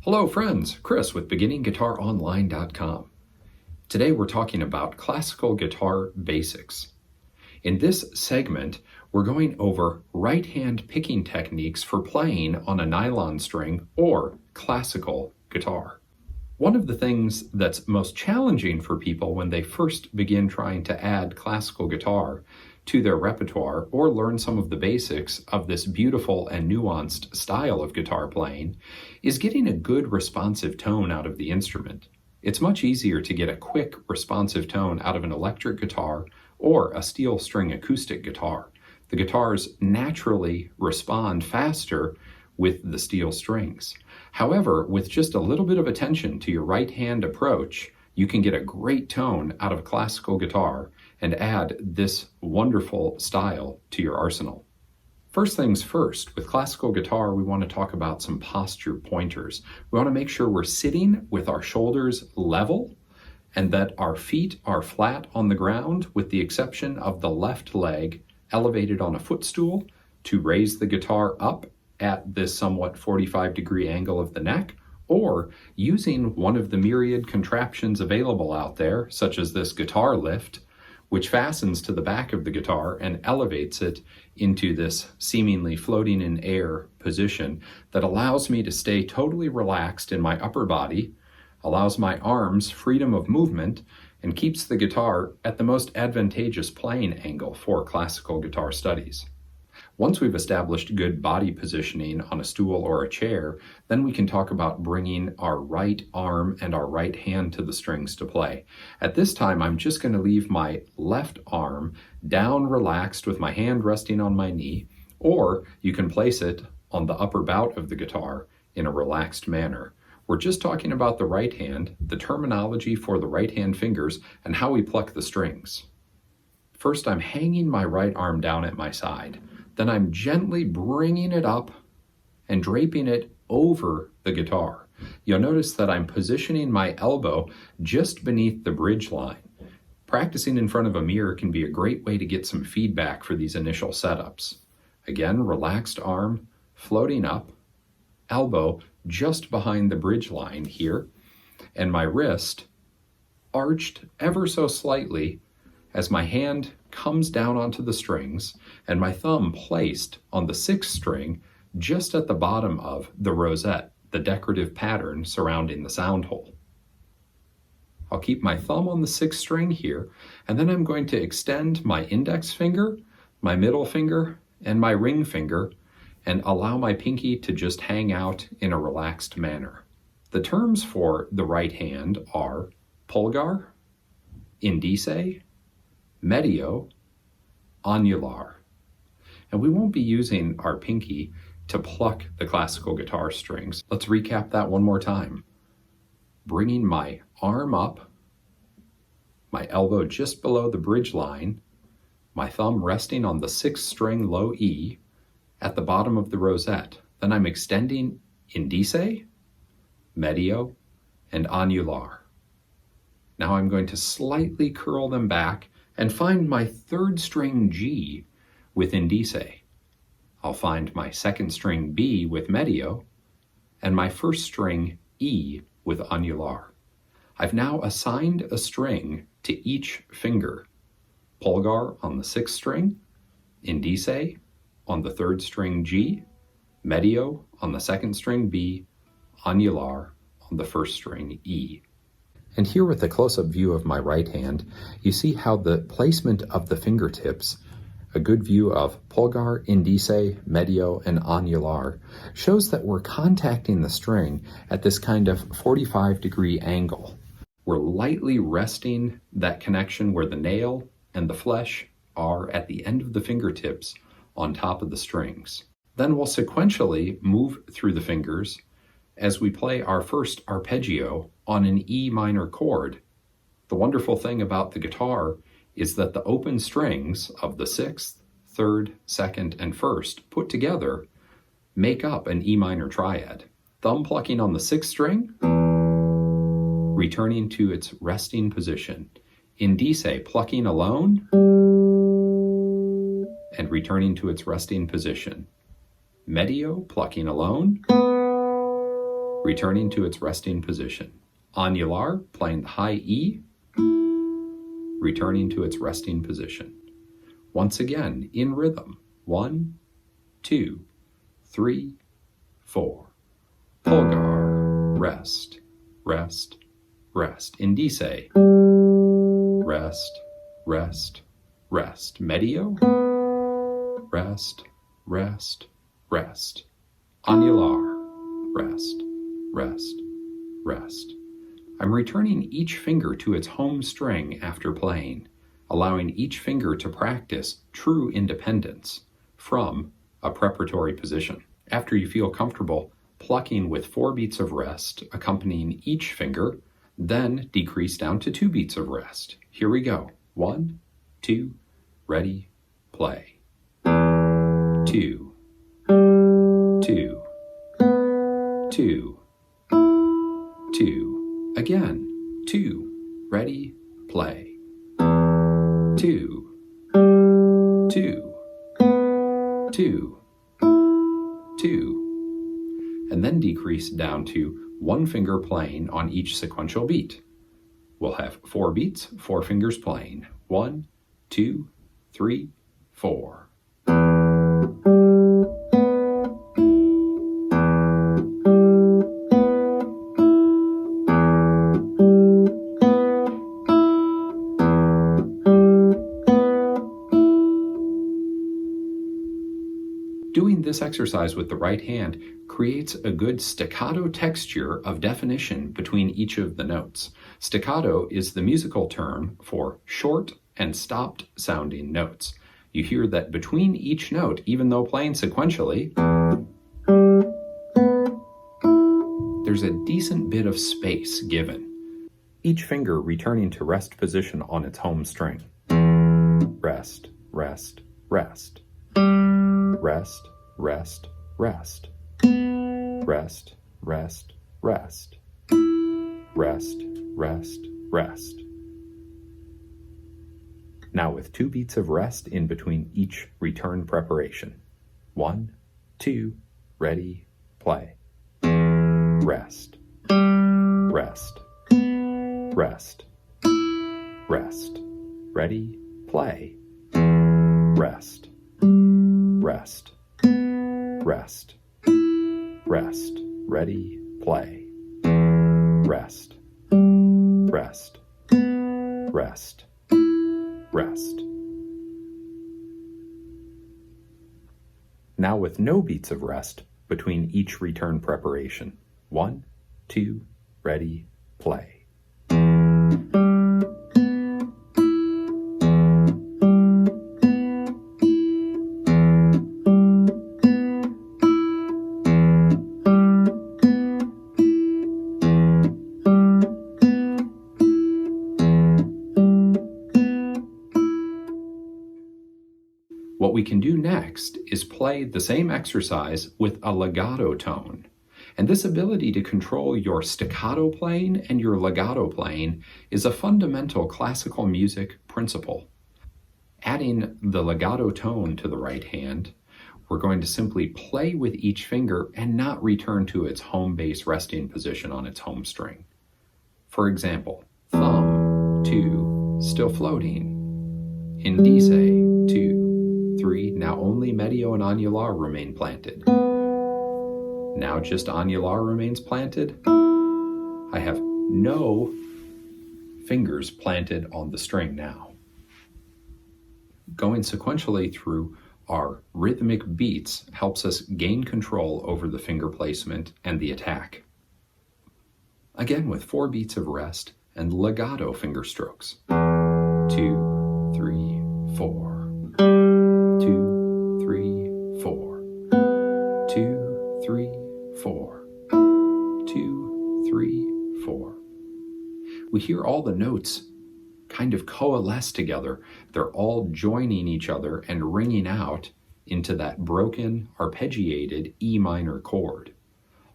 Hello friends, Chris with beginningguitaronline.com. Today we're talking about classical guitar basics. In this segment, we're going over right-hand picking techniques for playing on a nylon string or classical guitar. One of the things that's most challenging for people when they first begin trying to add classical guitar to their repertoire or learn some of the basics of this beautiful and nuanced style of guitar playing is getting a good responsive tone out of the instrument. It's much easier to get a quick responsive tone out of an electric guitar or a steel string acoustic guitar. The guitars naturally respond faster with the steel strings. However, with just a little bit of attention to your right hand approach, you can get a great tone out of a classical guitar and add this wonderful style to your arsenal. First things first, with classical guitar, we want to talk about some posture pointers. We want to make sure we're sitting with our shoulders level and that our feet are flat on the ground with the exception of the left leg elevated on a footstool to raise the guitar up at this somewhat 45-degree angle of the neck, or using one of the myriad contraptions available out there, such as this guitar lift, which fastens to the back of the guitar and elevates it into this seemingly floating in air position that allows me to stay totally relaxed in my upper body, allows my arms freedom of movement, and keeps the guitar at the most advantageous playing angle for classical guitar studies. Once we've established good body positioning on a stool or a chair, then we can talk about bringing our right arm and our right hand to the strings to play. At this time, I'm just going to leave my left arm down relaxed with my hand resting on my knee, or you can place it on the upper bout of the guitar in a relaxed manner. We're just talking about the right hand, the terminology for the right hand fingers, and how we pluck the strings. First, I'm hanging my right arm down at my side. Then I'm gently bringing it up and draping it over the guitar. You'll notice that I'm positioning my elbow just beneath the bridge line. Practicing in front of a mirror can be a great way to get some feedback for these initial setups. Again, relaxed arm, floating up, elbow just behind the bridge line here, and my wrist arched ever so slightly as my hand comes down onto the strings and my thumb placed on the sixth string just at the bottom of the rosette, the decorative pattern surrounding the sound hole. I'll keep my thumb on the sixth string here, and then I'm going to extend my index finger, my middle finger, and my ring finger, and allow my pinky to just hang out in a relaxed manner. The terms for the right hand are pulgar, indice, medio, annular. And we won't be using our pinky to pluck the classical guitar strings. Let's recap that one more time. Bringing my arm up, my elbow just below the bridge line, my thumb resting on the sixth string low E at the bottom of the rosette. Then I'm extending indice, medio, and annular. Now I'm going to slightly curl them back and find my third string G with indice. I'll find my second string B with medio, and my first string E with annular. I've now assigned a string to each finger. Pulgar on the sixth string, indice on the third string G, medio on the second string B, annular on the first string E. And here with a close-up view of my right hand, you see how the placement of the fingertips, a good view of pulgar, indice, medio, and annular, shows that we're contacting the string at this kind of 45-degree angle. We're lightly resting that connection where the nail and the flesh are at the end of the fingertips on top of the strings. Then we'll sequentially move through the fingers as we play our first arpeggio on an E minor chord. The wonderful thing about the guitar is that the open strings of the sixth, third, second, and first put together make up an E minor triad. Thumb plucking on the sixth string, returning to its resting position. Indice plucking alone and returning to its resting position. Medio plucking alone returning to its resting position. Annular, playing the high E, returning to its resting position. Once again, in rhythm. 1, 2, 3, 4. Pulgar, rest, rest, rest. Indice, rest, rest, rest. Medio, rest, rest, rest. Annular, rest, rest, rest. I'm returning each finger to its home string after playing, allowing each finger to practice true independence from a preparatory position. After you feel comfortable, plucking with 4 beats of rest accompanying each finger, then decrease down to 2 beats of rest. Here we go. 1, 2, ready, play. 2, 2, 2, 2. Again, 2, ready, play. 2, 2, 2, 2. And then decrease down to 1 finger playing on each sequential beat. We'll have 4 beats, 4 fingers playing. 1, 2, 3, 4. Doing this exercise with the right hand creates a good staccato texture of definition between each of the notes. Staccato is the musical term for short and stopped sounding notes. You hear that between each note, even though playing sequentially, there's a decent bit of space given. Each finger returning to rest position on its home string. Rest, rest, rest. Rest, rest, rest. Rest, rest, rest. Rest, rest, rest. Now with 2 beats of rest in between each return preparation. 1, 2, ready, play. Rest, rest, rest, rest. Ready, play. Rest, rest, rest, rest. Ready, play. Rest, rest, rest, rest. Now with no beats of rest between each return preparation. 1, 2, ready, play. What we can do next is play the same exercise with a legato tone. And this ability to control your staccato playing and your legato playing is a fundamental classical music principle. Adding the legato tone to the right hand, we're going to simply play with each finger and not return to its home bass resting position on its home string. For example, thumb, 2, still floating. Indice, 2, 3, now only medio and annular remain planted. Now just annular remains planted. I have no fingers planted on the string now. Going sequentially through our rhythmic beats helps us gain control over the finger placement and the attack. Again with 4 beats of rest and legato finger strokes. 2, 3, 4. 2, 3, 4. 2, 3, 4. 2, 3, 4. We hear all the notes kind of coalesce together. They're all joining each other and ringing out into that broken, arpeggiated E minor chord.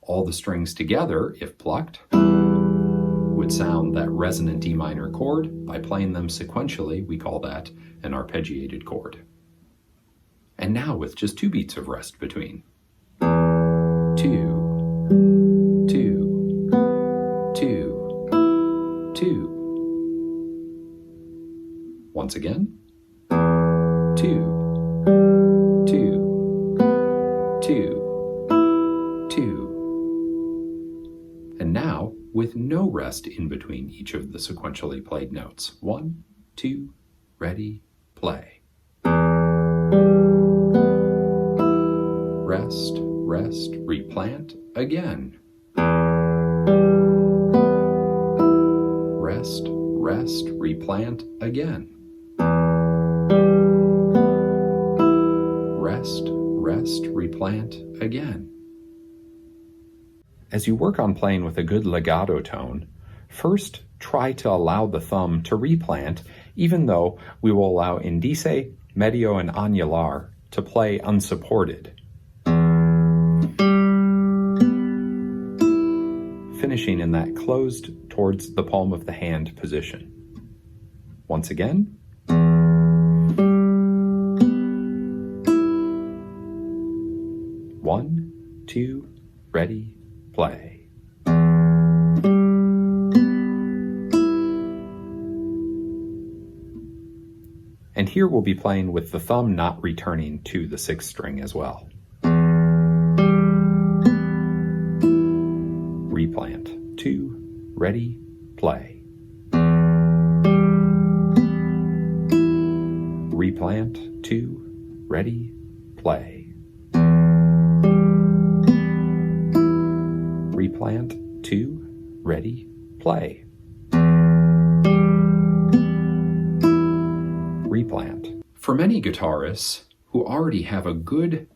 All the strings together, if plucked, would sound that resonant E minor chord. By playing them sequentially, we call that an arpeggiated chord. And now with just 2 beats of rest between. 2, 2, Once again. 2, 2, 2, 2. And now, with no rest in between each of the sequentially played notes. 1, 2, ready, play. Rest, rest, replant again. Rest, rest, replant again. Rest, rest, replant again. As you work on playing with a good legato tone, first try to allow the thumb to replant, even though we will allow indice, medio, and annular to play unsupported. Finishing in that closed towards the palm of the hand position. Once again. 1, 2, ready, play. And here we'll be playing with the thumb not returning to the 6th string as well. Replant. 2, ready, play. Replant. 2, ready, play. Replant. 2, ready, play. Replant. For many guitarists who already have a good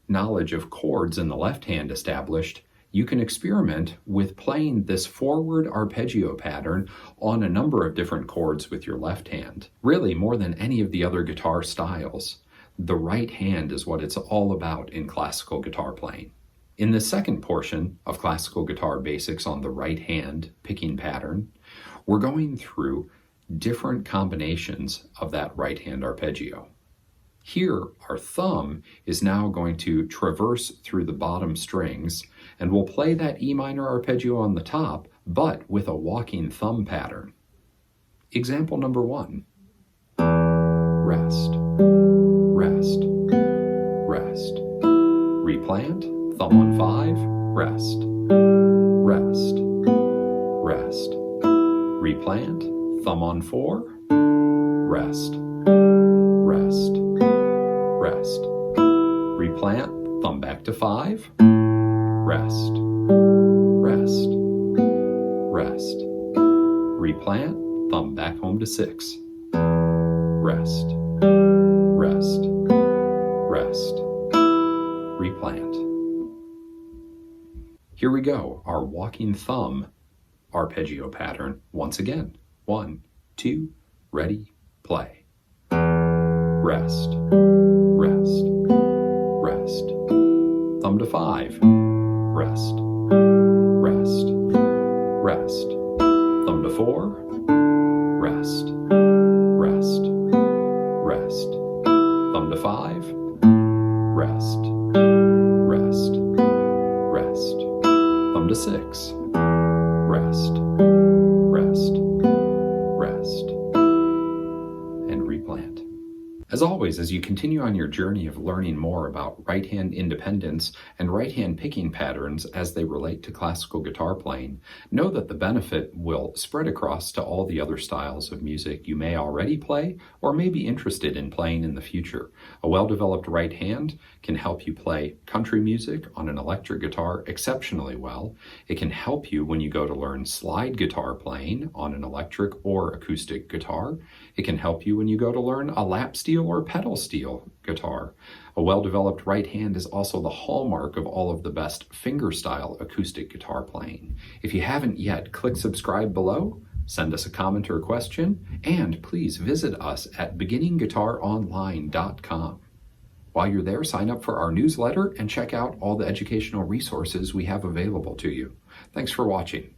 knowledge of chords in the left hand established, you can experiment with playing this forward arpeggio pattern on a number of different chords with your left hand. Really, more than any of the other guitar styles, the right hand is what it's all about in classical guitar playing. In the second portion of classical guitar basics on the right hand picking pattern, we're going through different combinations of that right hand arpeggio. Here, our thumb is now going to traverse through the bottom strings, and we'll play that E minor arpeggio on the top, but with a walking thumb pattern. Example number 1. Rest, rest, rest. Replant, thumb on 5, rest, rest, rest. Replant, thumb on 4, rest, rest, rest. Replant, thumb back to 5, rest, rest, rest. Replant, thumb back home to 6, rest, rest, rest. Replant. Here we go, our walking thumb arpeggio pattern once again. 1, 2, ready, play. Rest, rest, rest. Thumb to 5, rest, rest, rest. Thumb to 4, rest, rest, rest. Thumb to 5, rest, rest, rest. Thumb to 6, rest, rest, rest, and replant. As always, as you continue on your journey of learning more about right hand independence and right hand picking patterns as they relate to classical guitar playing, know that the benefit will spread across to all the other styles of music you may already play or may be interested in playing in the future. A well-developed right hand can help you play country music on an electric guitar exceptionally well. It can help you when you go to learn slide guitar playing on an electric or acoustic guitar. It can help you when you go to learn a lap steel or pedal steel guitar. A well-developed right hand is also the hallmark of all of the best fingerstyle acoustic guitar playing. If you haven't yet, click subscribe below, send us a comment or question, and please visit us at beginningguitaronline.com. While you're there, sign up for our newsletter and check out all the educational resources we have available to you. Thanks for watching.